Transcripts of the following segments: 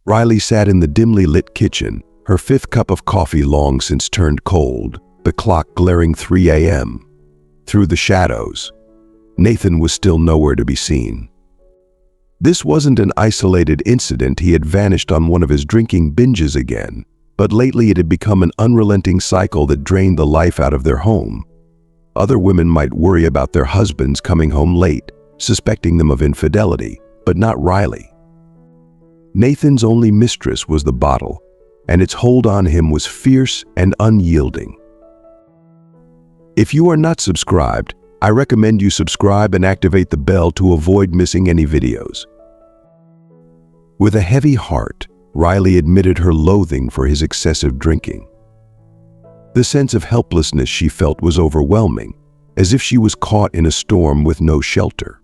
Riley sat in the dimly lit kitchen, her fifth cup of coffee long since turned cold, the clock glaring 3 a.m. Through the shadows, Nathan was still nowhere to be seen. This wasn't an isolated incident. He had vanished on one of his drinking binges again, but lately it had become an unrelenting cycle that drained the life out of their home. Other women might worry about their husbands coming home late, suspecting them of infidelity, but not Riley. Nathan's only mistress was the bottle, and its hold on him was fierce and unyielding. If you are not subscribed, I recommend you subscribe and activate the bell to avoid missing any videos. With a heavy heart, Riley admitted her loathing for his excessive drinking. The sense of helplessness she felt was overwhelming, as if she was caught in a storm with no shelter.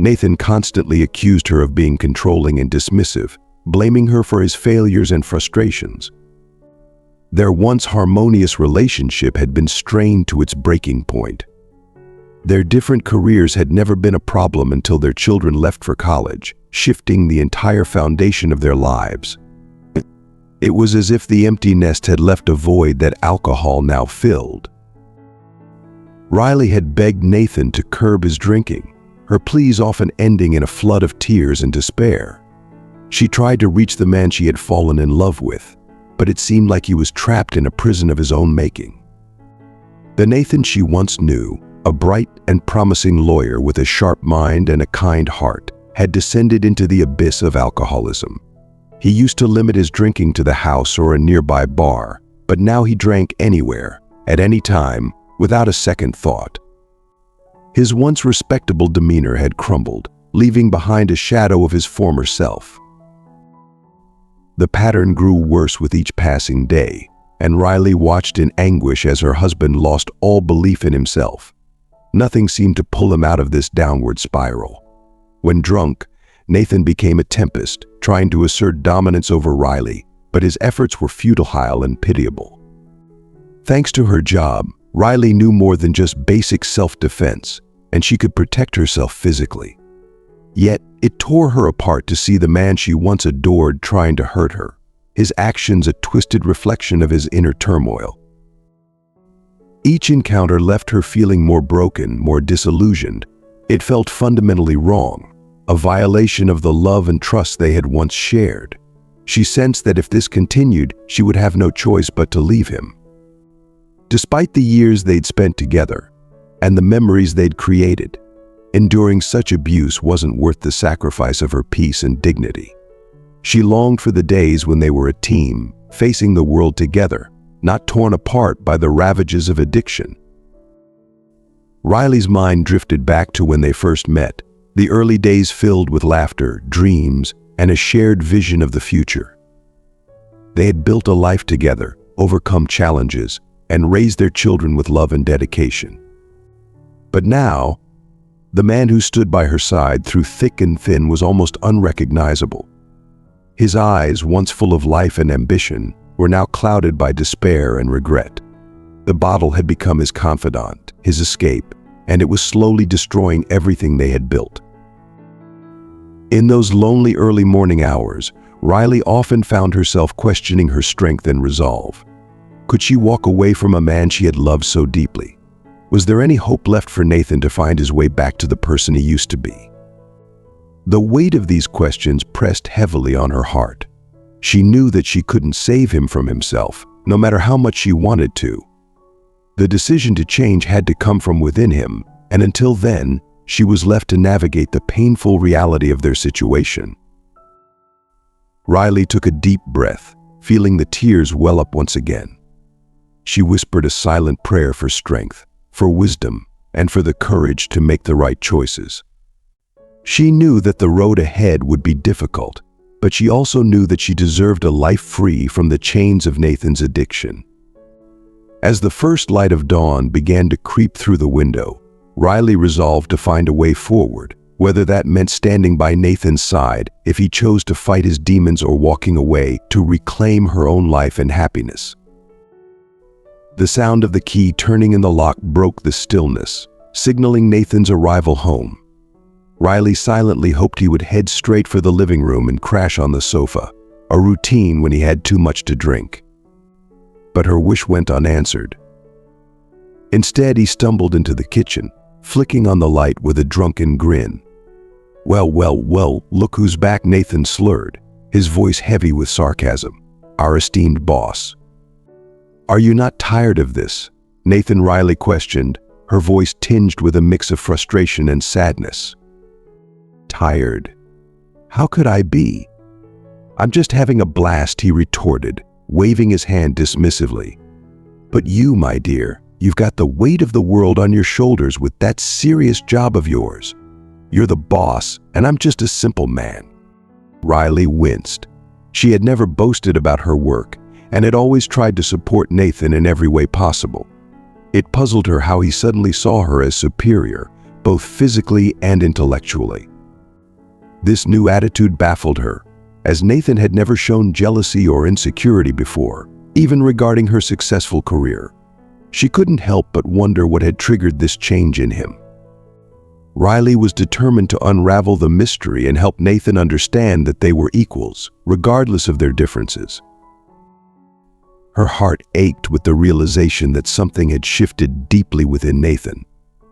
Nathan constantly accused her of being controlling and dismissive, blaming her for his failures and frustrations. Their once harmonious relationship had been strained to its breaking point. Their different careers had never been a problem until their children left for college, shifting the entire foundation of their lives. It was as if the empty nest had left a void that alcohol now filled. Riley had begged Nathan to curb his drinking, her pleas often ending in a flood of tears and despair. She tried to reach the man she had fallen in love with, but it seemed like he was trapped in a prison of his own making. The Nathan she once knew, a bright and promising lawyer with a sharp mind and a kind heart, had descended into the abyss of alcoholism. He used to limit his drinking to the house or a nearby bar, but now he drank anywhere, at any time, without a second thought. His once respectable demeanor had crumbled, leaving behind a shadow of his former self. The pattern grew worse with each passing day, and Riley watched in anguish as her husband lost all belief in himself. Nothing seemed to pull him out of this downward spiral. When drunk, Nathan became a tempest, trying to assert dominance over Riley, but his efforts were futile and pitiable. Thanks to her job, Riley knew more than just basic self-defense, and she could protect herself physically. Yet, it tore her apart to see the man she once adored trying to hurt her, his actions a twisted reflection of his inner turmoil. Each encounter left her feeling more broken, more disillusioned. It felt fundamentally wrong, a violation of the love and trust they had once shared. She sensed that if this continued, she would have no choice but to leave him. Despite the years they'd spent together, and the memories they'd created, enduring such abuse wasn't worth the sacrifice of her peace and dignity. She longed for the days when they were a team, facing the world together, not torn apart by the ravages of addiction. Riley's mind drifted back to when they first met, the early days filled with laughter, dreams, and a shared vision of the future. They had built a life together, overcome challenges, and raised their children with love and dedication. But now, the man who stood by her side through thick and thin was almost unrecognizable. His eyes, once full of life and ambition, were now clouded by despair and regret. The bottle had become his confidant, his escape, and it was slowly destroying everything they had built. In those lonely early morning hours, Riley often found herself questioning her strength and resolve. Could she walk away from a man she had loved so deeply? Was there any hope left for Nathan to find his way back to the person he used to be? The weight of these questions pressed heavily on her heart. She knew that she couldn't save him from himself, no matter how much she wanted to. The decision to change had to come from within him, and until then, she was left to navigate the painful reality of their situation. Riley took a deep breath, feeling the tears well up once again. She whispered a silent prayer for strength, for wisdom, and for the courage to make the right choices. She knew that the road ahead would be difficult, but she also knew that she deserved a life free from the chains of Nathan's addiction. As the first light of dawn began to creep through the window, Riley resolved to find a way forward, whether that meant standing by Nathan's side if he chose to fight his demons or walking away to reclaim her own life and happiness. The sound of the key turning in the lock broke the stillness, signaling Nathan's arrival home. Riley silently hoped he would head straight for the living room and crash on the sofa, a routine when he had too much to drink. But her wish went unanswered. Instead, he stumbled into the kitchen, flicking on the light with a drunken grin. Well, look who's back," Nathan slurred, his voice heavy with sarcasm. "Our esteemed boss." "Are you not tired of this?" Nathan Riley questioned, her voice tinged with a mix of frustration and sadness. "Tired? How could I be? I'm just having a blast," he retorted, waving his hand dismissively. "But you, my dear, you've got the weight of the world on your shoulders with that serious job of yours. You're the boss, and I'm just a simple man." Riley winced. She had never boasted about her work, and had always tried to support Nathan in every way possible. It puzzled her how he suddenly saw her as superior, both physically and intellectually. This new attitude baffled her, as Nathan had never shown jealousy or insecurity before, even regarding her successful career. She couldn't help but wonder what had triggered this change in him. Riley was determined to unravel the mystery and help Nathan understand that they were equals, regardless of their differences. Her heart ached with the realization that something had shifted deeply within Nathan.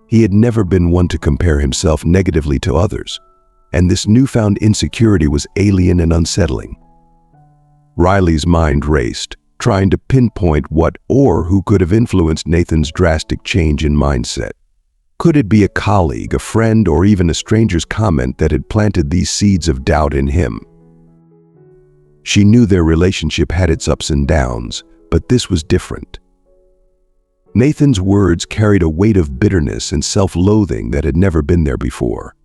He had never been one to compare himself negatively to others, and this newfound insecurity was alien and unsettling. Riley's mind raced, trying to pinpoint what or who could have influenced Nathan's drastic change in mindset. Could it be a colleague, a friend, or even a stranger's comment that had planted these seeds of doubt in him? She knew their relationship had its ups and downs, but this was different. Nathan's words carried a weight of bitterness and self-loathing that had never been there before.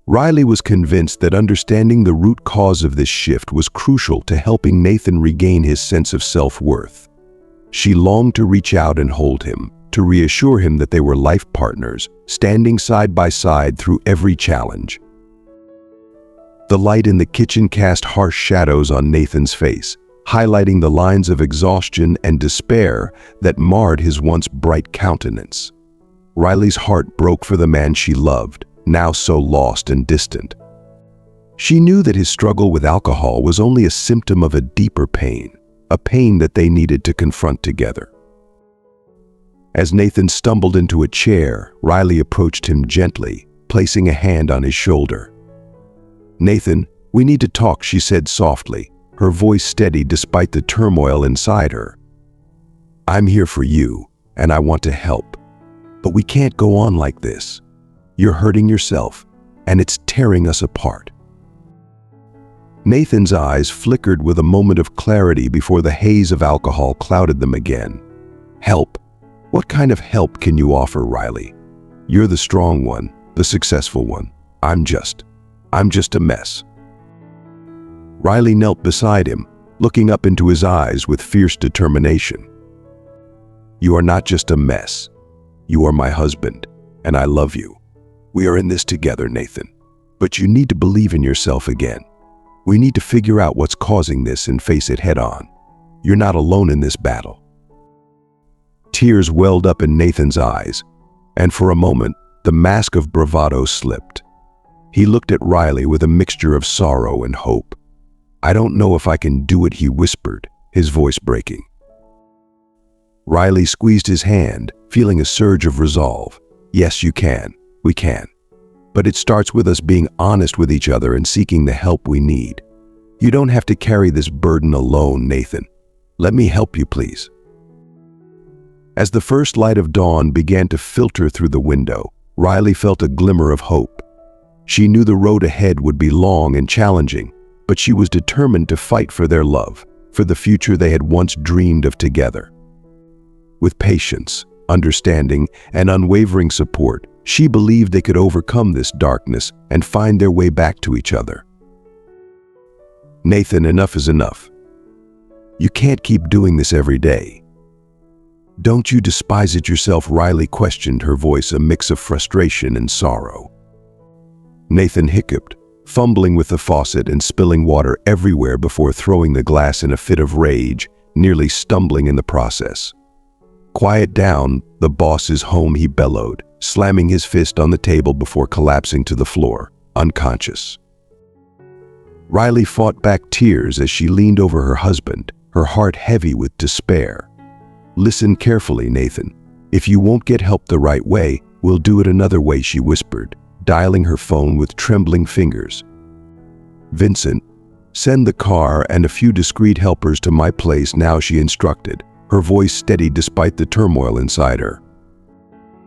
Riley was convinced that understanding the root cause of this shift was crucial to helping Nathan regain his sense of self-worth. She longed to reach out and hold him, to reassure him that they were life partners, standing side by side through every challenge. The light in the kitchen cast harsh shadows on Nathan's face, highlighting the lines of exhaustion and despair that marred his once bright countenance. Riley's heart broke for the man she loved, now so lost and distant. She knew that his struggle with alcohol was only a symptom of a deeper pain, a pain that they needed to confront together. As Nathan stumbled into a chair, Riley approached him gently, placing a hand on his shoulder. "Nathan, we need to talk," she said softly, her voice steady despite the turmoil inside her. "I'm here for you, and I want to help. But we can't go on like this. You're hurting yourself, and it's tearing us apart." Nathan's eyes flickered with a moment of clarity before the haze of alcohol clouded them again. "Help? What kind of help can you offer, Riley? You're the strong one, the successful one. I'm just a mess." Riley knelt beside him, looking up into his eyes with fierce determination. "You are not just a mess. You are my husband, and I love you. We are in this together, Nathan. But you need to believe in yourself again. We need to figure out what's causing this and face it head on. You're not alone in this battle." Tears welled up in Nathan's eyes, and for a moment, the mask of bravado slipped. He looked at Riley with a mixture of sorrow and hope. "I don't know if I can do it," he whispered, his voice breaking. Riley squeezed his hand, feeling a surge of resolve. "Yes, you can. We can. But it starts with us being honest with each other and seeking the help we need. You don't have to carry this burden alone, Nathan. Let me help you, please." As the first light of dawn began to filter through the window, Riley felt a glimmer of hope. She knew the road ahead would be long and challenging, but she was determined to fight for their love, for the future they had once dreamed of together. With patience, understanding, and unwavering support, she believed they could overcome this darkness and find their way back to each other. "Nathan, enough is enough. You can't keep doing this every day. Don't you despise it yourself?" Riley questioned, her voice a mix of frustration and sorrow. Nathan hiccuped, fumbling with the faucet and spilling water everywhere before throwing the glass in a fit of rage, nearly stumbling in the process. "Quiet down, the boss is home," he bellowed, slamming his fist on the table before collapsing to the floor, unconscious. Riley fought back tears as she leaned over her husband, her heart heavy with despair. "Listen carefully, Nathan. If you won't get help the right way, we'll do it another way," she whispered, dialing her phone with trembling fingers. "Vincent, send the car and a few discreet helpers to my place now," she instructed, her voice steady despite the turmoil inside her.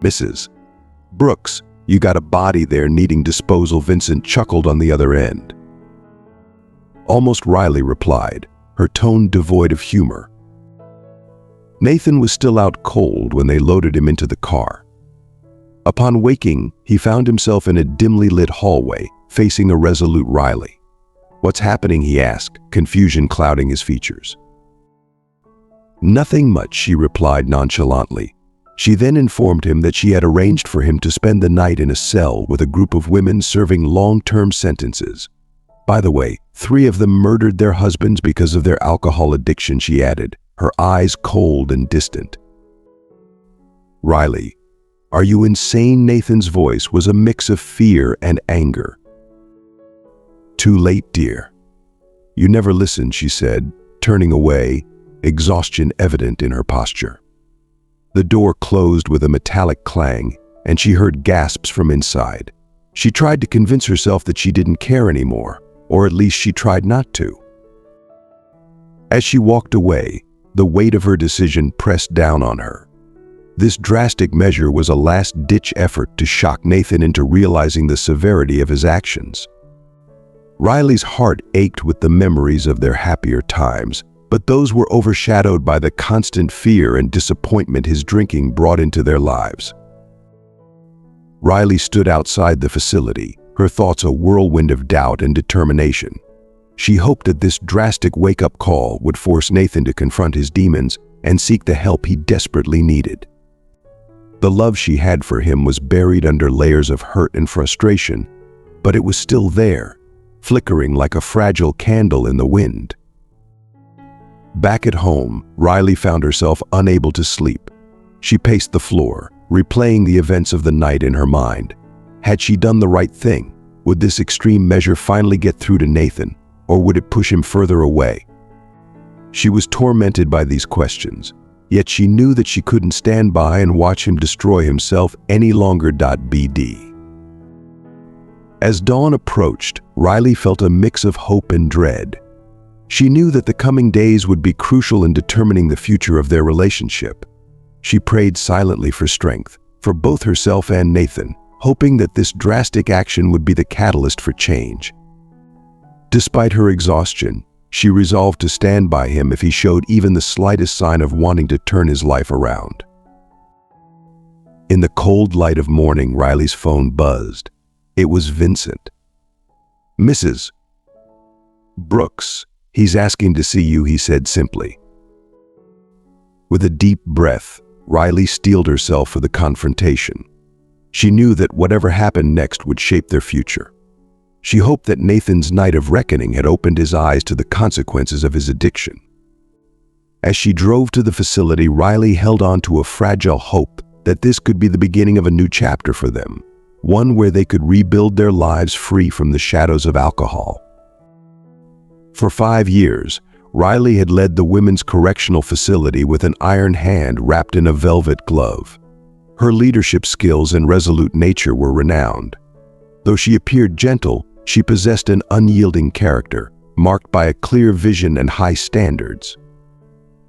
"Mrs. Brooks, you got a body there needing disposal," Vincent chuckled on the other end. "Almost," Riley replied, her tone devoid of humor. Nathan was still out cold when they loaded him into the car. Upon waking, he found himself in a dimly lit hallway, facing a resolute Riley. "What's happening?" he asked, confusion clouding his features. "Nothing much," she replied nonchalantly. She then informed him that she had arranged for him to spend the night in a cell with a group of women serving long-term sentences. "By the way, 3 of them murdered their husbands because of their alcohol addiction," she added, her eyes cold and distant. "Riley, are you insane?" Nathan's voice was a mix of fear and anger. "Too late, dear. You never listened," she said, turning away, exhaustion evident in her posture. The door closed with a metallic clang, and she heard gasps from inside. She tried to convince herself that she didn't care anymore, or at least she tried not to. As she walked away, the weight of her decision pressed down on her. This drastic measure was a last-ditch effort to shock Nathan into realizing the severity of his actions. Riley's heart ached with the memories of their happier times, but those were overshadowed by the constant fear and disappointment his drinking brought into their lives. Riley stood outside the facility, her thoughts a whirlwind of doubt and determination. She hoped that this drastic wake-up call would force Nathan to confront his demons and seek the help he desperately needed. The love she had for him was buried under layers of hurt and frustration, but it was still there, flickering like a fragile candle in the wind. Back at home, Riley found herself unable to sleep. She paced the floor, replaying the events of the night in her mind. Had she done the right thing? Would this extreme measure finally get through to Nathan, or would it push him further away? She was tormented by these questions, yet she knew that she couldn't stand by and watch him destroy himself any longer. BD. As dawn approached, Riley felt a mix of hope and dread. She knew that the coming days would be crucial in determining the future of their relationship. She prayed silently for strength, for both herself and Nathan, hoping that this drastic action would be the catalyst for change. Despite her exhaustion, she resolved to stand by him if he showed even the slightest sign of wanting to turn his life around. In the cold light of morning, Riley's phone buzzed. It was Vincent. "Mrs. Brooks, he's asking to see you," he said simply. With a deep breath, Riley steeled herself for the confrontation. She knew that whatever happened next would shape their future. She hoped that Nathan's night of reckoning had opened his eyes to the consequences of his addiction. As she drove to the facility, Riley held on to a fragile hope that this could be the beginning of a new chapter for them, one where they could rebuild their lives free from the shadows of alcohol. For 5 years, Riley had led the women's correctional facility with an iron hand wrapped in a velvet glove. Her leadership skills and resolute nature were renowned. Though she appeared gentle, she possessed an unyielding character, marked by a clear vision and high standards.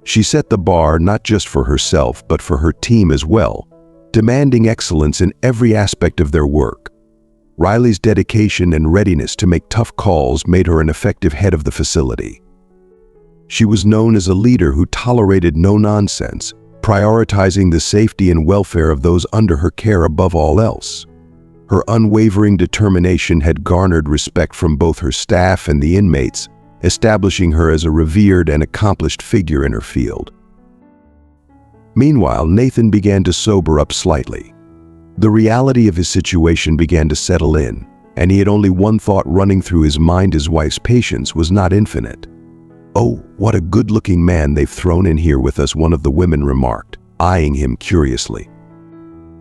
She set the bar not just for herself, but for her team as well, demanding excellence in every aspect of their work. Riley's dedication and readiness to make tough calls made her an effective head of the facility. She was known as a leader who tolerated no nonsense, prioritizing the safety and welfare of those under her care above all else. Her unwavering determination had garnered respect from both her staff and the inmates, establishing her as a revered and accomplished figure in her field. Meanwhile, Nathan began to sober up slightly. The reality of his situation began to settle in, and he had only one thought running through his mind: his wife's patience was not infinite. "Oh, what a good-looking man they've thrown in here with us," one of the women remarked, eyeing him curiously.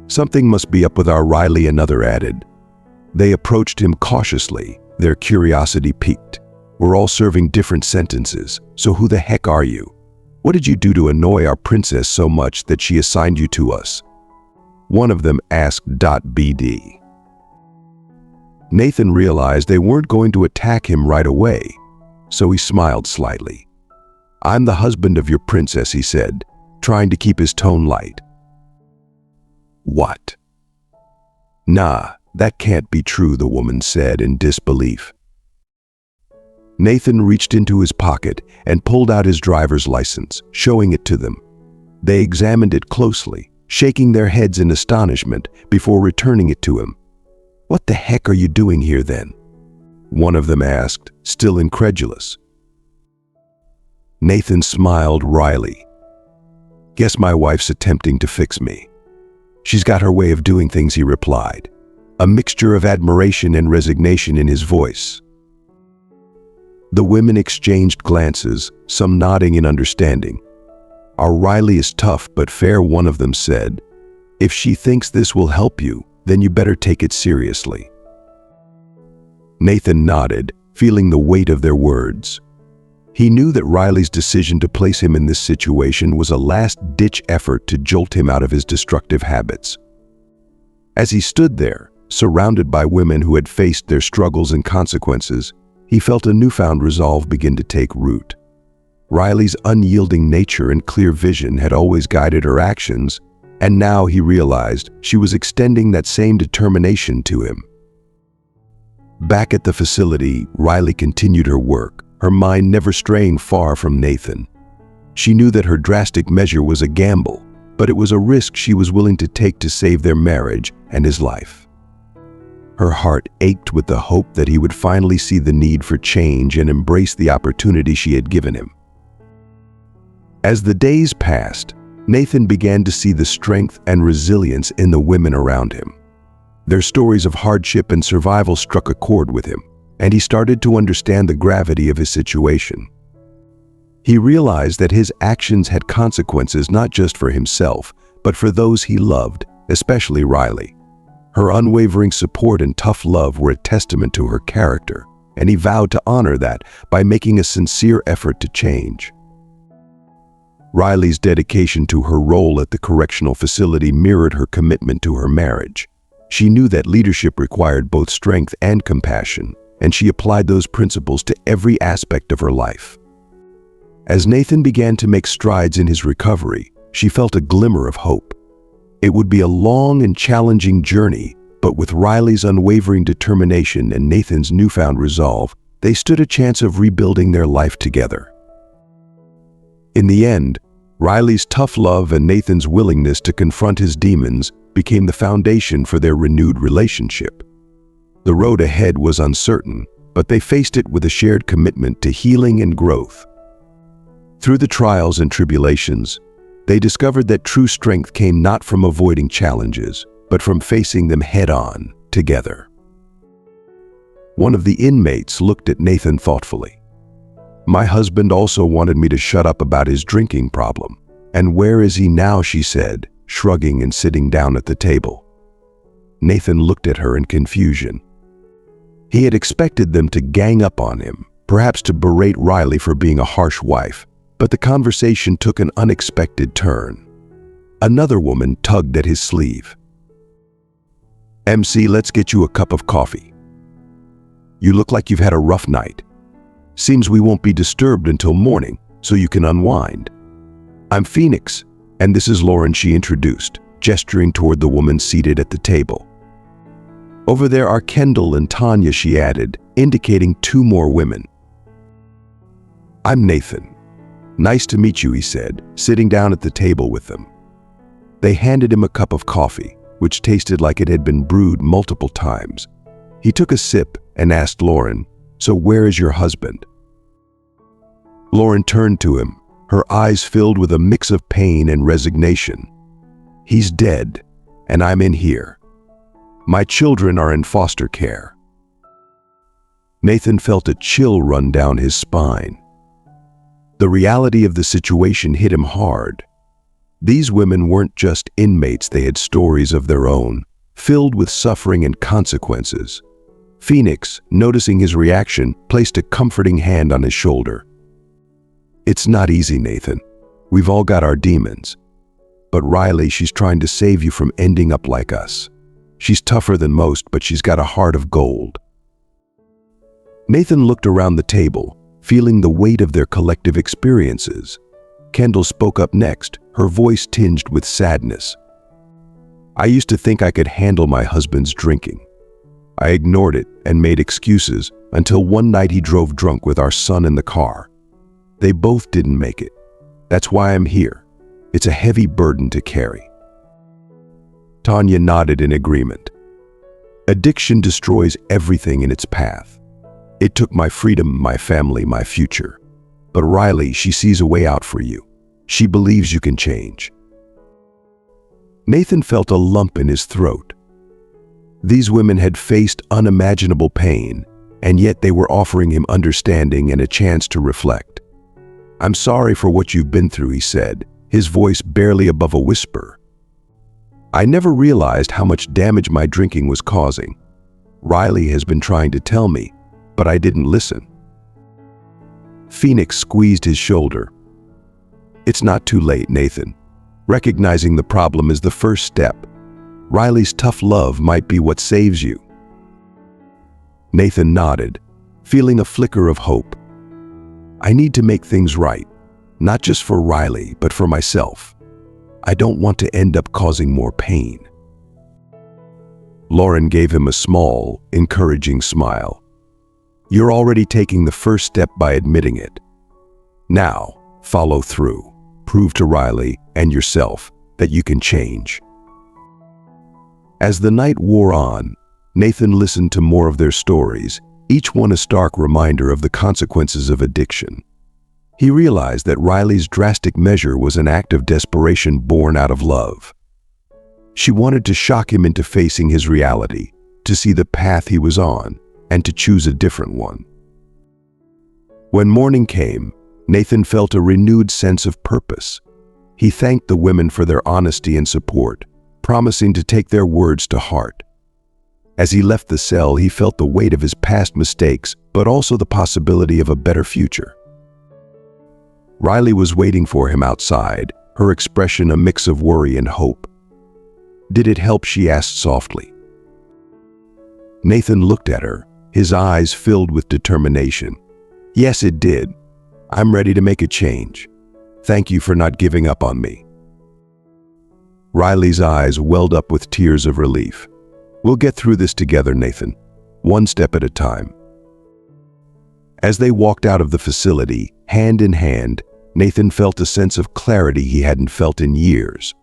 "Something must be up with our Riley," another added. They approached him cautiously, their curiosity piqued. We're all serving different sentences, so who the heck are you? What did you do to annoy our princess so much that she assigned you to us?" one of them asked. BD. Nathan realized they weren't going to attack him right away, so he smiled slightly. "I'm the husband of your princess," he said, trying to keep his tone light. "What?" "Nah, that can't be true," the woman said in disbelief. Nathan reached into his pocket and pulled out his driver's license, showing it to them. They examined it closely, shaking their heads in astonishment before returning it to him. "What the heck are you doing here then?" one of them asked, still incredulous. Nathan smiled wryly. "Guess my wife's attempting to fix me. She's got her way of doing things," he replied, a mixture of admiration and resignation in his voice. The women exchanged glances, some nodding in understanding. "Our Riley is tough but fair," one of them said. "If she thinks this will help you, then you better take it seriously." Nathan nodded, feeling the weight of their words. He knew that Riley's decision to place him in this situation was a last-ditch effort to jolt him out of his destructive habits. As he stood there, surrounded by women who had faced their struggles and consequences, he felt a newfound resolve begin to take root. Riley's unyielding nature and clear vision had always guided her actions, and now he realized she was extending that same determination to him. Back at the facility, Riley continued her work, her mind never straying far from Nathan. She knew that her drastic measure was a gamble, but it was a risk she was willing to take to save their marriage and his life. Her heart ached with the hope that he would finally see the need for change and embrace the opportunity she had given him. As the days passed, Nathan began to see the strength and resilience in the women around him. Their stories of hardship and survival struck a chord with him, and he started to understand the gravity of his situation. He realized that his actions had consequences not just for himself, but for those he loved, especially Riley. Her unwavering support and tough love were a testament to her character, and he vowed to honor that by making a sincere effort to change. Riley's dedication to her role at the correctional facility mirrored her commitment to her marriage. She knew that leadership required both strength and compassion, and she applied those principles to every aspect of her life. As Nathan began to make strides in his recovery, she felt a glimmer of hope. It would be a long and challenging journey, but with Riley's unwavering determination and Nathan's newfound resolve, they stood a chance of rebuilding their life together. In the end, Riley's tough love and Nathan's willingness to confront his demons became the foundation for their renewed relationship. The road ahead was uncertain, but they faced it with a shared commitment to healing and growth. Through the trials and tribulations, they discovered that true strength came not from avoiding challenges, but from facing them head-on, together. One of the inmates looked at Nathan thoughtfully. "My husband also wanted me to shut up about his drinking problem. And where is he now?" she said, shrugging and sitting down at the table. Nathan looked at her in confusion. He had expected them to gang up on him, perhaps to berate Riley for being a harsh wife, but the conversation took an unexpected turn. Another woman tugged at his sleeve. "MC, let's get you a cup of coffee. You look like you've had a rough night. Seems we won't be disturbed until morning, so you can unwind. I'm Phoenix, and this is Lauren," she introduced, gesturing toward the woman seated at the table. "Over there are Kendall and Tanya," she added, indicating two more women. "I'm Nathan. Nice to meet you," he said, sitting down at the table with them. They handed him a cup of coffee, which tasted like it had been brewed multiple times. He took a sip and asked Lauren, "So where is your husband?" Lauren turned to him, her eyes filled with a mix of pain and resignation. "He's dead, and I'm in here. My children are in foster care." Nathan felt a chill run down his spine. The reality of the situation hit him hard. These women weren't just inmates, they had stories of their own, filled with suffering and consequences. Phoenix, noticing his reaction, placed a comforting hand on his shoulder. "It's not easy, Nathan. We've all got our demons. But Riley, she's trying to save you from ending up like us. She's tougher than most, but she's got a heart of gold." Nathan looked around the table, feeling the weight of their collective experiences. Kendall spoke up next, her voice tinged with sadness. "I used to think I could handle my husband's drinking. I ignored it and made excuses until one night he drove drunk with our son in the car. They both didn't make it. That's why I'm here. It's a heavy burden to carry." Tanya nodded in agreement. "Addiction destroys everything in its path. It took my freedom, my family, my future. But Riley, she sees a way out for you. She believes you can change." Nathan felt a lump in his throat. These women had faced unimaginable pain, and yet they were offering him understanding and a chance to reflect. "I'm sorry for what you've been through," he said, his voice barely above a whisper. "I never realized how much damage my drinking was causing. Riley has been trying to tell me, but I didn't listen." Phoenix squeezed his shoulder. "It's not too late, Nathan. Recognizing the problem is the first step. Riley's tough love might be what saves you." Nathan nodded, feeling a flicker of hope. "I need to make things right, not just for Riley, but for myself. I don't want to end up causing more pain." Lauren gave him a small, encouraging smile. "You're already taking the first step by admitting it. Now, follow through. Prove to Riley and yourself that you can change." As the night wore on, Nathan listened to more of their stories, each one a stark reminder of the consequences of addiction. He realized that Riley's drastic measure was an act of desperation born out of love. She wanted to shock him into facing his reality, to see the path he was on, and to choose a different one. When morning came, Nathan felt a renewed sense of purpose. He thanked the women for their honesty and support, promising to take their words to heart. As he left the cell, he felt the weight of his past mistakes, but also the possibility of a better future. Riley was waiting for him outside, her expression a mix of worry and hope. "Did it help?" she asked softly. Nathan looked at her, his eyes filled with determination. "Yes, it did. I'm ready to make a change. Thank you for not giving up on me." Riley's eyes welled up with tears of relief. "We'll get through this together, Nathan, one step at a time." As they walked out of the facility, hand in hand, Nathan felt a sense of clarity he hadn't felt in years.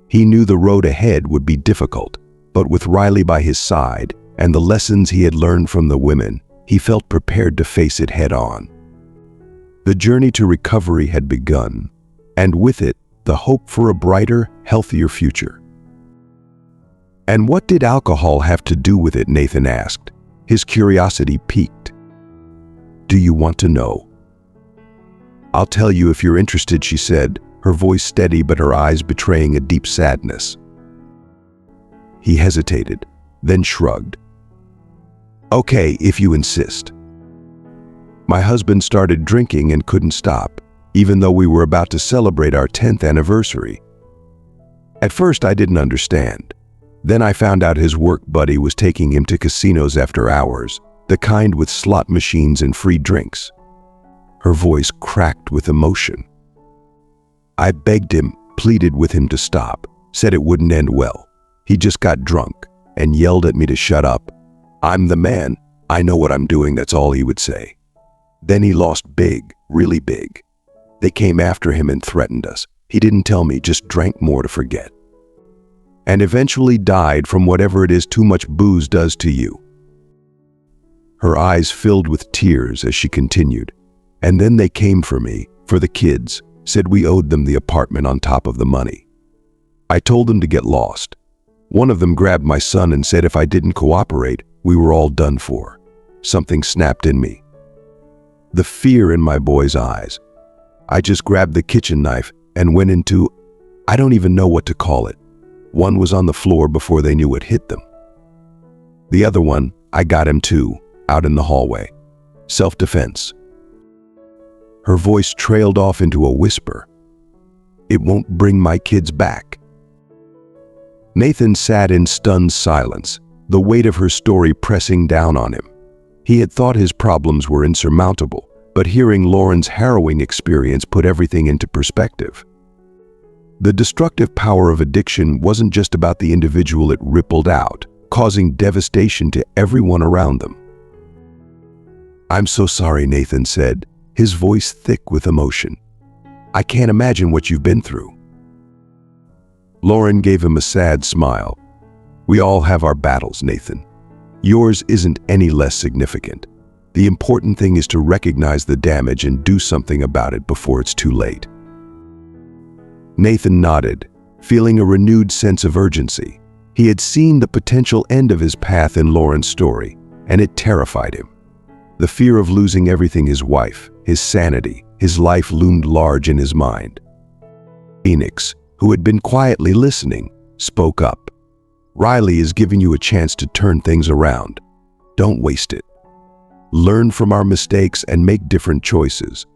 He knew the road ahead would be difficult, but with Riley by his side and the lessons he had learned from the women, he felt prepared to face it head on. The journey to recovery had begun, and with it, the hope for a brighter, healthier future. "And what did alcohol have to do with it?" Nathan asked, his curiosity piqued. "Do you want to know?" "I'll tell you if you're interested," she said, her voice steady but her eyes betraying a deep sadness. He hesitated, then shrugged. "Okay, if you insist. My husband started drinking and couldn't stop, even though we were about to celebrate our 10th anniversary. At first, I didn't understand. Then I found out his work buddy was taking him to casinos after hours, the kind with slot machines and free drinks." Her voice cracked with emotion. "I begged him, pleaded with him to stop, said it wouldn't end well. He just got drunk and yelled at me to shut up. 'I'm the man. I know what I'm doing,' that's all he would say. Then he lost big, really big. They came after him and threatened us. He didn't tell me, just drank more to forget. And eventually died from whatever it is too much booze does to you." Her eyes filled with tears as she continued. "And then they came for me, for the kids, said we owed them the apartment on top of the money. I told them to get lost. One of them grabbed my son and said if I didn't cooperate, we were all done for. Something snapped in me. The fear in my boy's eyes. I just grabbed the kitchen knife and went into, I don't even know what to call it. One was on the floor before they knew it hit them. The other one, I got him too, out in the hallway. Self-defense. Her voice trailed off into a whisper. It won't bring my kids back. Nathan sat in stunned silence, the weight of her story pressing down on him. He had thought his problems were insurmountable, but hearing Lauren's harrowing experience put everything into perspective. The destructive power of addiction wasn't just about the individual, it rippled out, causing devastation to everyone around them. I'm so sorry, Nathan said, his voice thick with emotion. I can't imagine what you've been through. Lauren gave him a sad smile. We all have our battles, Nathan. Yours isn't any less significant. The important thing is to recognize the damage and do something about it before it's too late. Nathan nodded, feeling a renewed sense of urgency. He had seen the potential end of his path in Lauren's story, and it terrified him. The fear of losing everything, his wife, his sanity, his life, loomed large in his mind. Phoenix, who had been quietly listening, spoke up. Riley is giving you a chance to turn things around. Don't waste it. Learn from our mistakes and make different choices.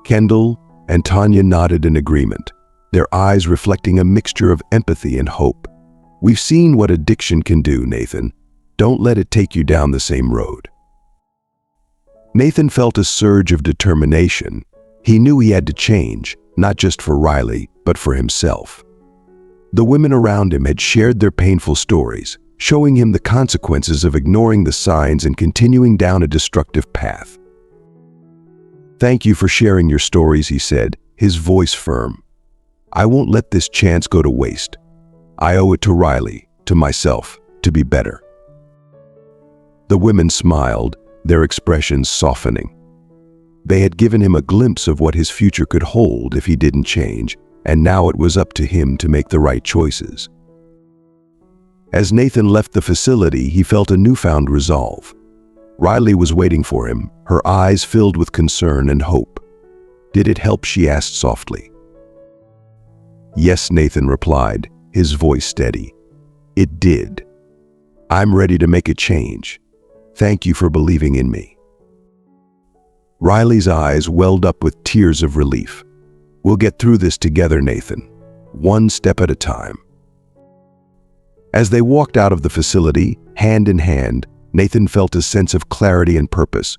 Kendall and Tanya nodded in agreement, their eyes reflecting a mixture of empathy and hope. We've seen what addiction can do, Nathan. Don't let it take you down the same road. Nathan felt a surge of determination. He knew he had to change, not just for Riley, but for himself. The women around him had shared their painful stories, showing him the consequences of ignoring the signs and continuing down a destructive path. Thank you for sharing your stories, he said, his voice firm. I won't let this chance go to waste. I owe it to Riley, to myself, to be better. The women smiled, their expressions softening. They had given him a glimpse of what his future could hold if he didn't change, and now it was up to him to make the right choices. As Nathan left the facility, he felt a newfound resolve. Riley was waiting for him, her eyes filled with concern and hope. Did it help? She asked softly. Yes, Nathan replied, his voice steady. It did. I'm ready to make a change. Thank you for believing in me. Riley's eyes welled up with tears of relief. We'll get through this together, Nathan, one step at a time. As they walked out of the facility, hand in hand, Nathan felt a sense of clarity and purpose.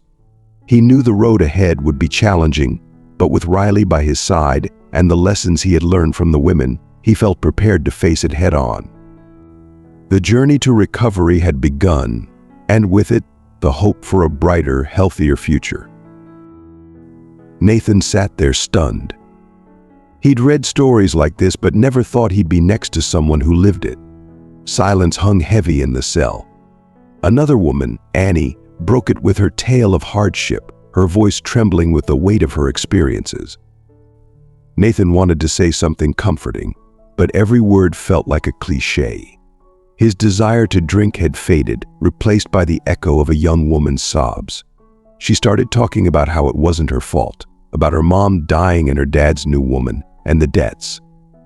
He knew the road ahead would be challenging, but with Riley by his side and the lessons he had learned from the women, he felt prepared to face it head on. The journey to recovery had begun, and with it, the hope for a brighter, healthier future. Nathan sat there stunned. He'd read stories like this, but never thought he'd be next to someone who lived it. Silence hung heavy in the cell. Another woman, Annie, broke it with her tale of hardship, her voice trembling with the weight of her experiences. Nathan wanted to say something comforting, but every word felt like a cliché. His desire to drink had faded, replaced by the echo of a young woman's sobs. She started talking about how it wasn't her fault, about her mom dying and her dad's new woman, and the debts.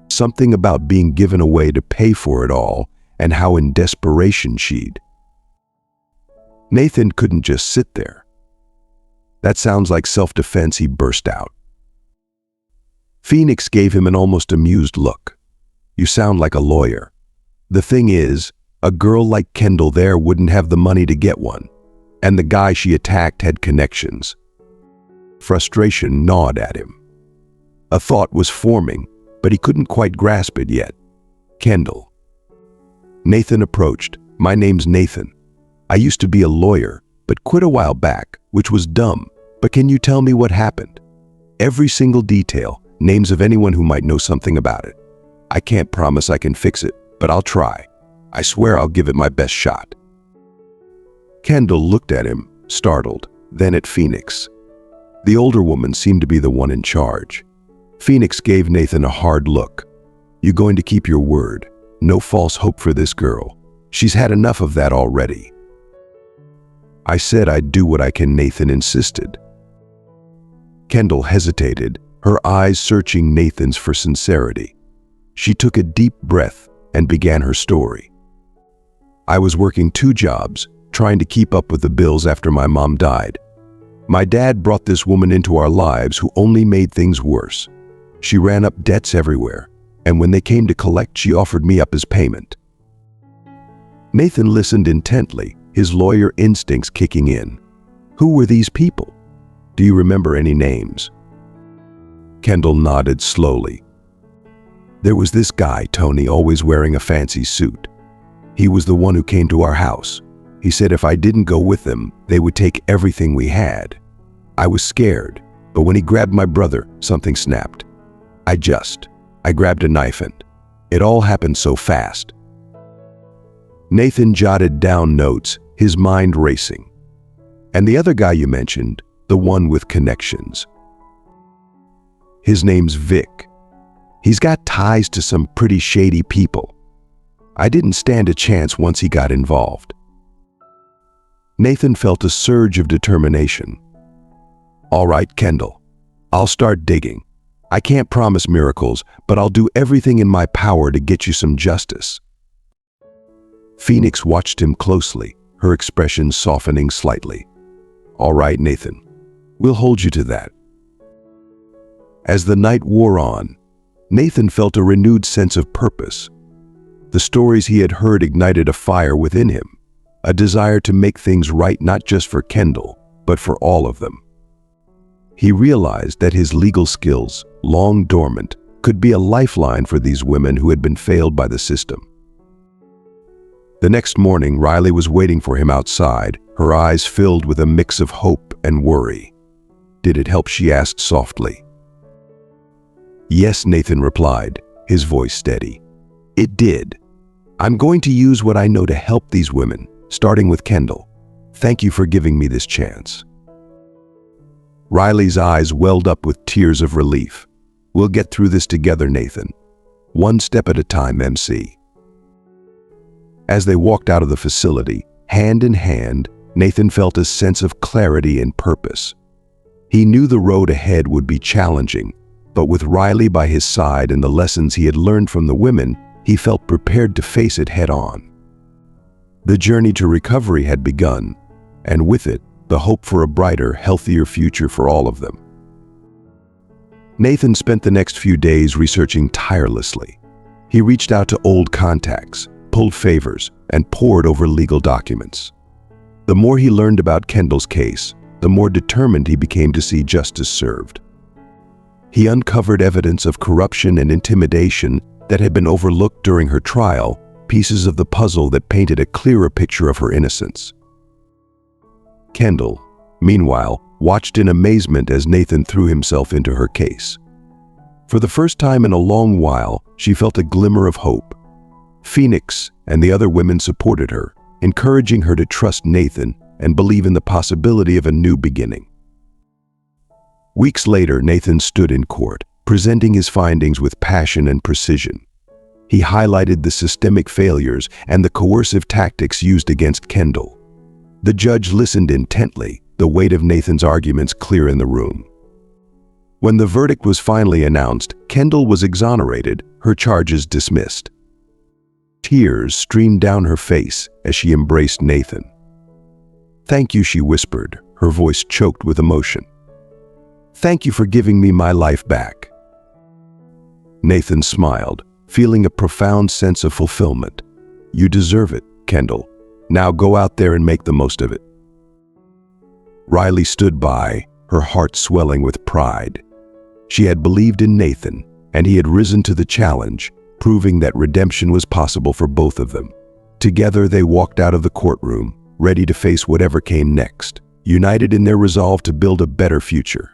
Something about being given away to pay for it all, and how in desperation she'd. Nathan couldn't just sit there. That sounds like self-defense, he burst out. Phoenix gave him an almost amused look. You sound like a lawyer. The thing is, a girl like Kendall there wouldn't have the money to get one, and the guy she attacked had connections. Frustration gnawed at him. A thought was forming, but he couldn't quite grasp it yet. Kendall. Nathan approached. My name's Nathan. I used to be a lawyer, but quit a while back, which was dumb. But can you tell me what happened? Every single detail, names of anyone who might know something about it. I can't promise I can fix it, but I'll try. I swear I'll give it my best shot. Kendall looked at him, startled, then at Phoenix. The older woman seemed to be the one in charge. Phoenix gave Nathan a hard look. You going to keep your word? No false hope for this girl. She's had enough of that already. I said I'd do what I can, Nathan insisted. Kendall hesitated, her eyes searching Nathan's for sincerity. She took a deep breath and began her story. I was working 2 jobs, trying to keep up with the bills after my mom died. My dad brought this woman into our lives who only made things worse. She ran up debts everywhere, and when they came to collect, she offered me up as payment." Nathan listened intently, his lawyer instincts kicking in. "Who were these people? Do you remember any names?" Kendall nodded slowly. "There was this guy, Tony, always wearing a fancy suit. He was the one who came to our house. He said if I didn't go with them, they would take everything we had. I was scared, but when he grabbed my brother, something snapped. I grabbed a knife and it all happened so fast." Nathan jotted down notes, his mind racing. "And the other guy you mentioned, the one with connections?" "His name's Vic. He's got ties to some pretty shady people. I didn't stand a chance once he got involved." Nathan felt a surge of determination. "All right, Kendall, I'll start digging. I can't promise miracles, but I'll do everything in my power to get you some justice." Phoenix watched him closely, her expression softening slightly. "All right, Nathan, we'll hold you to that." As the night wore on, Nathan felt a renewed sense of purpose. The stories he had heard ignited a fire within him, a desire to make things right not just for Kendall, but for all of them. He realized that his legal skills, long dormant, could be a lifeline for these women who had been failed by the system. The next morning, Riley was waiting for him outside, her eyes filled with a mix of hope and worry. "Did it help?" she asked softly. "Yes," Nathan replied, his voice steady. "It did. I'm going to use what I know to help these women, starting with Kendall. Thank you for giving me this chance." Riley's eyes welled up with tears of relief. "We'll get through this together, Nathan. One step at a time, MC." As they walked out of the facility, hand in hand, Nathan felt a sense of clarity and purpose. He knew the road ahead would be challenging, but with Riley by his side and the lessons he had learned from the women, he felt prepared to face it head-on. The journey to recovery had begun, and with it, the hope for a brighter, healthier future for all of them. Nathan spent the next few days researching tirelessly. He reached out to old contacts, pulled favors, and pored over legal documents. The more he learned about Kendall's case, the more determined he became to see justice served. He uncovered evidence of corruption and intimidation that had been overlooked during her trial, pieces of the puzzle that painted a clearer picture of her innocence. Kendall, meanwhile, watched in amazement as Nathan threw himself into her case. For the first time in a long while, she felt a glimmer of hope. Phoenix and the other women supported her, encouraging her to trust Nathan and believe in the possibility of a new beginning. Weeks later, Nathan stood in court, presenting his findings with passion and precision. He highlighted the systemic failures and the coercive tactics used against Kendall. The judge listened intently, the weight of Nathan's arguments clear in the room. When the verdict was finally announced, Kendall was exonerated, her charges dismissed. Tears streamed down her face as she embraced Nathan. "Thank you," she whispered, her voice choked with emotion. "Thank you for giving me my life back." Nathan smiled, feeling a profound sense of fulfillment. "You deserve it, Kendall. Now go out there and make the most of it." Riley stood by, her heart swelling with pride. She had believed in Nathan, and he had risen to the challenge, proving that redemption was possible for both of them. Together they walked out of the courtroom, ready to face whatever came next, united in their resolve to build a better future.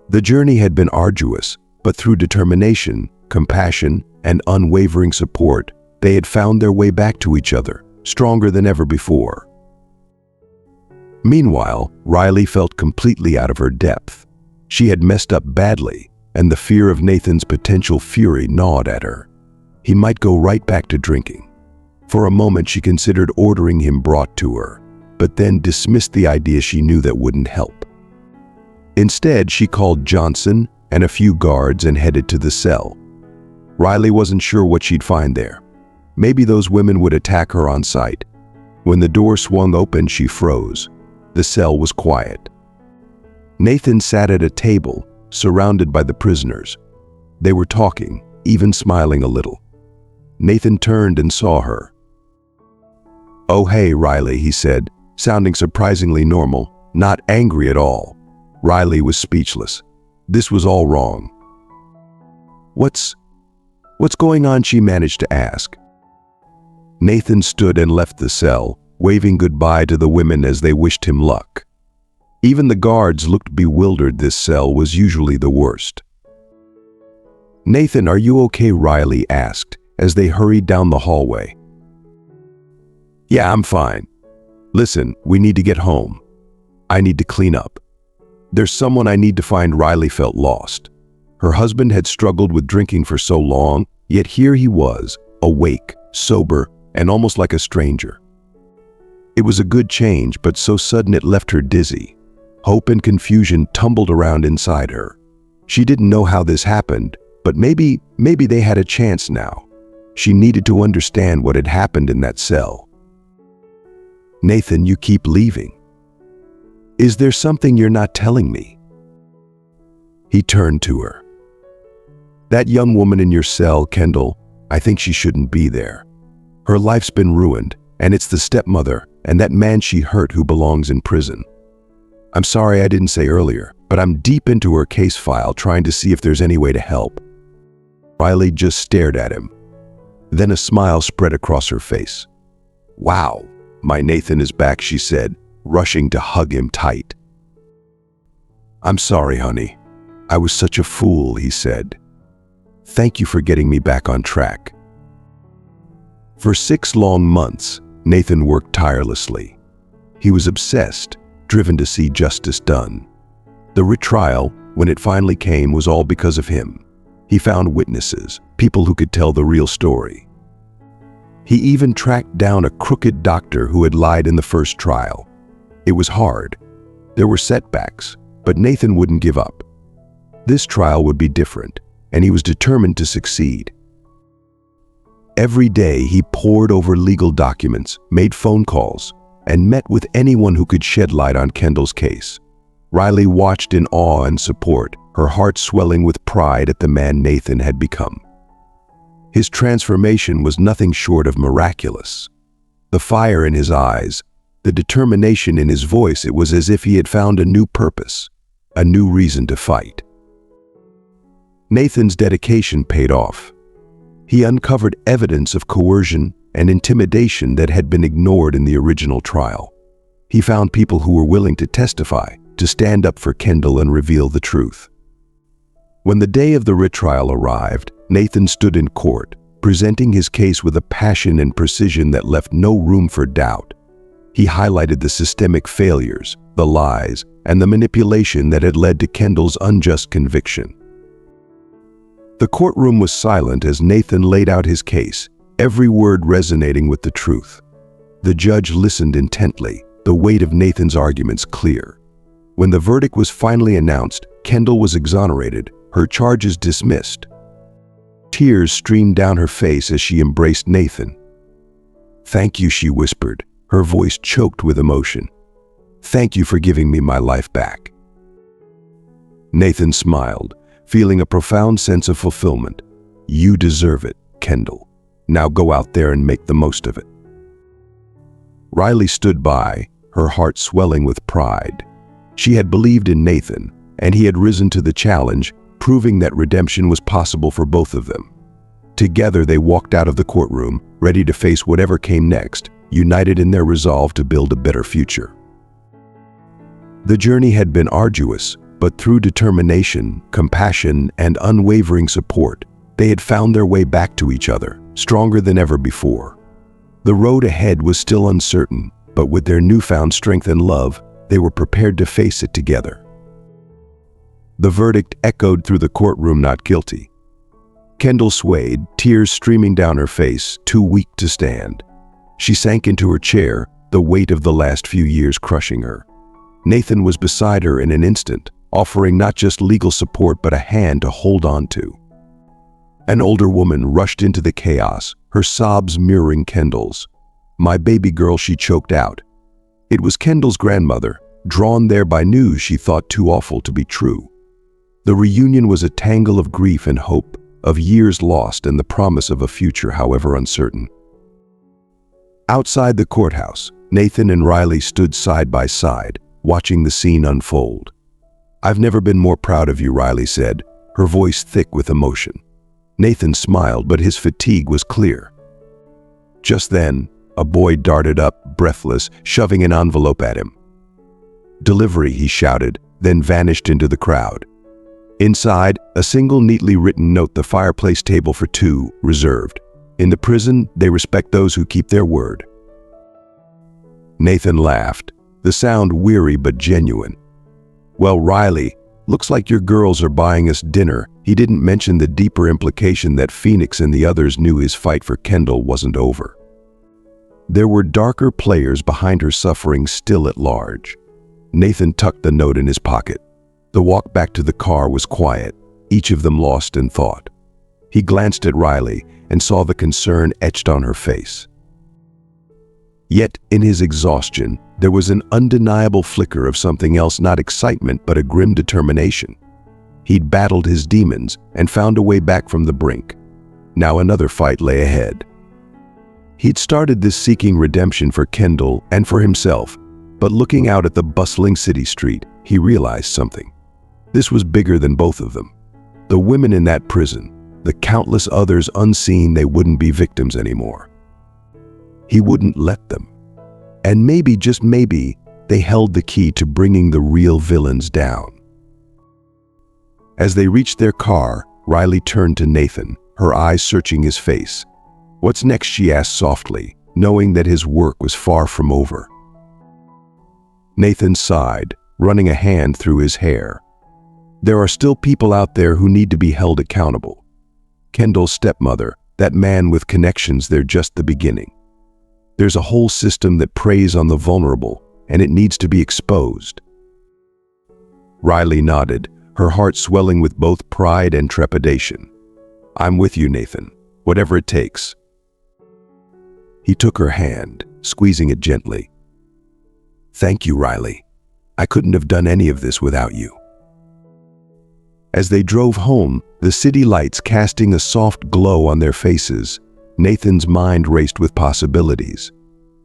The journey had been arduous, but through determination, compassion, and unwavering support, they had found their way back to each other, stronger than ever before. Meanwhile, Riley felt completely out of her depth. She had messed up badly, and the fear of Nathan's potential fury gnawed at her. He might go right back to drinking. For a moment, she considered ordering him brought to her, but then dismissed the idea she knew that wouldn't help. Instead, she called Johnson and a few guards and headed to the cell. Riley wasn't sure what she'd find there. Maybe those women would attack her on sight. When the door swung open, she froze. The cell was quiet. Nathan sat at a table, surrounded by the prisoners. They were talking, even smiling a little. Nathan turned and saw her. "Oh, hey, Riley," he said, sounding surprisingly normal, not angry at all. Riley was speechless. This was all wrong. What's going on?" she managed to ask. Nathan stood and left the cell, waving goodbye to the women as they wished him luck. Even the guards looked bewildered. This cell was usually the worst. "Nathan, are you okay?" Riley asked as they hurried down the hallway. "Yeah, I'm fine. Listen, we need to get home. I need to clean up. There's someone I need to find." Riley felt lost. Her husband had struggled with drinking for so long, yet here he was, awake, sober, and almost like a stranger. It was a good change, but so sudden it left her dizzy. Hope and confusion tumbled around inside her. She didn't know how this happened, but maybe they had a chance now. She needed to understand what had happened in that cell. "Nathan, you keep leaving. Is there something you're not telling me?" He turned to her. "That young woman in your cell, Kendall, I think she shouldn't be there. Her life's been ruined, and it's the stepmother and that man she hurt who belongs in prison. I'm sorry I didn't say earlier, but I'm deep into her case file trying to see if there's any way to help." Riley just stared at him. Then a smile spread across her face. "Wow, my Nathan is back," she said, rushing to hug him tight. "I'm sorry, honey. I was such a fool," he said. "Thank you for getting me back on track." For 6 long months, Nathan worked tirelessly. He was obsessed, driven to see justice done. The retrial, when it finally came, was all because of him. He found witnesses, people who could tell the real story. He even tracked down a crooked doctor who had lied in the first trial. It was hard. There were setbacks, but Nathan wouldn't give up. This trial would be different, and he was determined to succeed. Every day he pored over legal documents, made phone calls, and met with anyone who could shed light on Kendall's case. Riley watched in awe and support, her heart swelling with pride at the man Nathan had become. His transformation was nothing short of miraculous. The fire in his eyes, the determination in his voice, it was as if he had found a new purpose, a new reason to fight. Nathan's dedication paid off. He uncovered evidence of coercion and intimidation that had been ignored in the original trial. He found people who were willing to testify, to stand up for Kendall and reveal the truth. When the day of the retrial arrived, Nathan stood in court, presenting his case with a passion and precision that left no room for doubt. He highlighted the systemic failures, the lies, and the manipulation that had led to Kendall's unjust conviction. The courtroom was silent as Nathan laid out his case, every word resonating with the truth. The judge listened intently, the weight of Nathan's arguments clear. When the verdict was finally announced, Kendall was exonerated, her charges dismissed. Tears streamed down her face as she embraced Nathan. "Thank you," she whispered, her voice choked with emotion. "Thank you for giving me my life back." Nathan smiled, feeling a profound sense of fulfillment. "You deserve it, Kendall. Now go out there and make the most of it." Riley stood by, her heart swelling with pride. She had believed in Nathan, and he had risen to the challenge, proving that redemption was possible for both of them. Together they walked out of the courtroom, ready to face whatever came next, united in their resolve to build a better future. The journey had been arduous, but through determination, compassion, and unwavering support, they had found their way back to each other, stronger than ever before. The road ahead was still uncertain, but with their newfound strength and love, they were prepared to face it together. The verdict echoed through the courtroom, not guilty. Kendall swayed, tears streaming down her face, too weak to stand. She sank into her chair, the weight of the last few years crushing her. Nathan was beside her in an instant, offering not just legal support but a hand to hold on to. An older woman rushed into the chaos, her sobs mirroring Kendall's. "My baby girl," she choked out. It was Kendall's grandmother, drawn there by news she thought too awful to be true. The reunion was a tangle of grief and hope, of years lost and the promise of a future however uncertain. Outside the courthouse, Nathan and Riley stood side by side, watching the scene unfold. "I've never been more proud of you," Riley said, her voice thick with emotion. Nathan smiled, but his fatigue was clear. Just then, a boy darted up, breathless, shoving an envelope at him. "Delivery," he shouted, then vanished into the crowd. Inside, a single neatly written note: "The fireplace table for two, reserved. In the prison, they respect those who keep their word." Nathan laughed, the sound weary but genuine. "Well, Riley, looks like your girls are buying us dinner." He didn't mention the deeper implication that Phoenix and the others knew his fight for Kendall wasn't over. There were darker players behind her suffering still at large. Nathan tucked the note in his pocket. The walk back to the car was quiet, each of them lost in thought. He glanced at Riley and saw the concern etched on her face. Yet, in his exhaustion, there was an undeniable flicker of something else, not excitement, but a grim determination. He'd battled his demons and found a way back from the brink. Now another fight lay ahead. He'd started this seeking redemption for Kendall and for himself, but looking out at the bustling city street, he realized something. This was bigger than both of them. The women in that prison, the countless others unseen, they wouldn't be victims anymore. He wouldn't let them. And maybe, just maybe, they held the key to bringing the real villains down. As they reached their car, Riley turned to Nathan, her eyes searching his face. "What's next?" she asked softly, knowing that his work was far from over. Nathan sighed, running a hand through his hair. "There are still people out there who need to be held accountable. Kendall's stepmother, that man with connections, they're just the beginning. There's a whole system that preys on the vulnerable, and it needs to be exposed." Riley nodded, her heart swelling with both pride and trepidation. "I'm with you, Nathan, whatever it takes." He took her hand, squeezing it gently. "Thank you, Riley. I couldn't have done any of this without you." As they drove home, the city lights casting a soft glow on their faces, Nathan's mind raced with possibilities.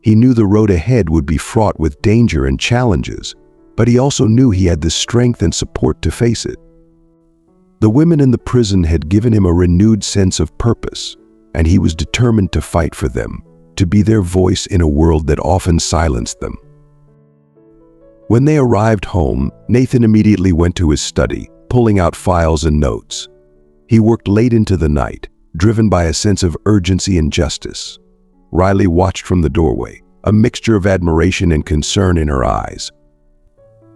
He knew the road ahead would be fraught with danger and challenges, but he also knew he had the strength and support to face it. The women in the prison had given him a renewed sense of purpose, and he was determined to fight for them, to be their voice in a world that often silenced them. When they arrived home, Nathan immediately went to his study, pulling out files and notes. He worked late into the night, driven by a sense of urgency and justice. Riley watched from the doorway, a mixture of admiration and concern in her eyes.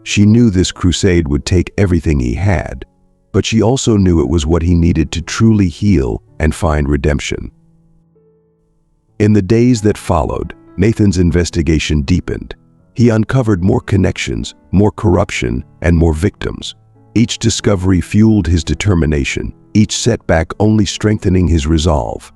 She knew this crusade would take everything he had, but she also knew it was what he needed to truly heal and find redemption. In the days that followed, Nathan's investigation deepened. He uncovered more connections, more corruption, and more victims. Each discovery fueled his determination, each setback only strengthening his resolve.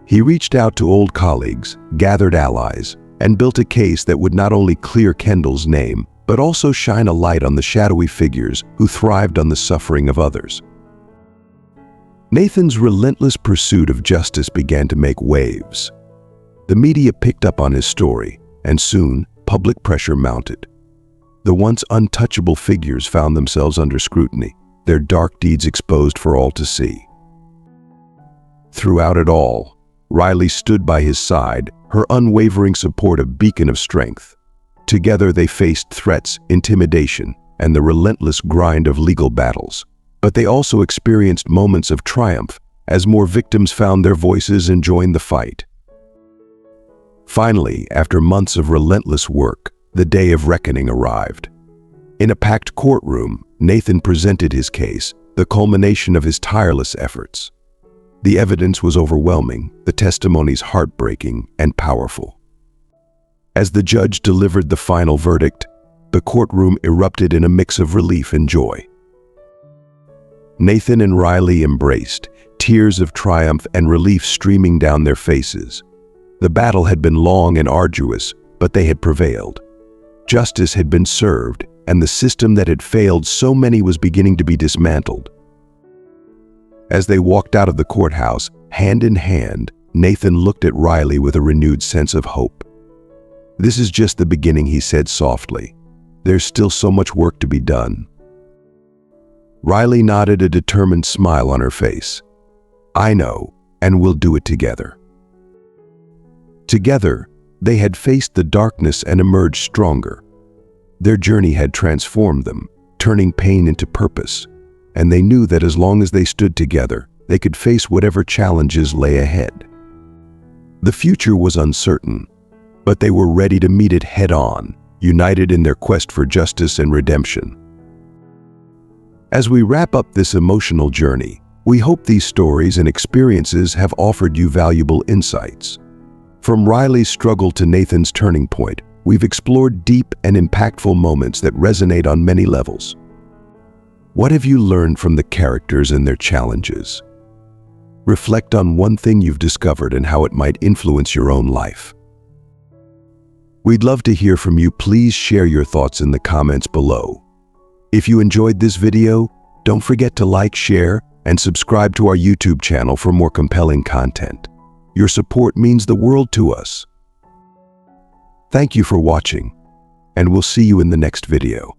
He reached out to old colleagues, gathered allies, and built a case that would not only clear Kendall's name, but also shine a light on the shadowy figures who thrived on the suffering of others. Nathan's relentless pursuit of justice began to make waves. The media picked up on his story, and soon, public pressure mounted. The once untouchable figures found themselves under scrutiny, their dark deeds exposed for all to see. Throughout it all, Riley stood by his side, her unwavering support a beacon of strength. Together they faced threats, intimidation, and the relentless grind of legal battles. But they also experienced moments of triumph as more victims found their voices and joined the fight. Finally, after months of relentless work, the day of reckoning arrived. In a packed courtroom, Nathan presented his case, the culmination of his tireless efforts. The evidence was overwhelming, the testimonies heartbreaking and powerful. As the judge delivered the final verdict, the courtroom erupted in a mix of relief and joy. Nathan and Riley embraced, tears of triumph and relief streaming down their faces. The battle had been long and arduous, but they had prevailed. Justice had been served, and the system that had failed so many was beginning to be dismantled. As they walked out of the courthouse, hand in hand, Nathan looked at Riley with a renewed sense of hope. "This is just the beginning," he said softly. "There's still so much work to be done." Riley nodded, a determined smile on her face. "I know, and we'll do it together." Together, they had faced the darkness and emerged stronger. Their journey had transformed them, turning pain into purpose, and they knew that as long as they stood together, they could face whatever challenges lay ahead. The future was uncertain, but they were ready to meet it head-on, united in their quest for justice and redemption. As we wrap up this emotional journey, we hope these stories and experiences have offered you valuable insights. From Riley's struggle to Nathan's turning point, we've explored deep and impactful moments that resonate on many levels. What have you learned from the characters and their challenges? Reflect on one thing you've discovered and how it might influence your own life. We'd love to hear from you. Please share your thoughts in the comments below. If you enjoyed this video, don't forget to like, share, and subscribe to our YouTube channel for more compelling content. Your support means the world to us. Thank you for watching, and we'll see you in the next video.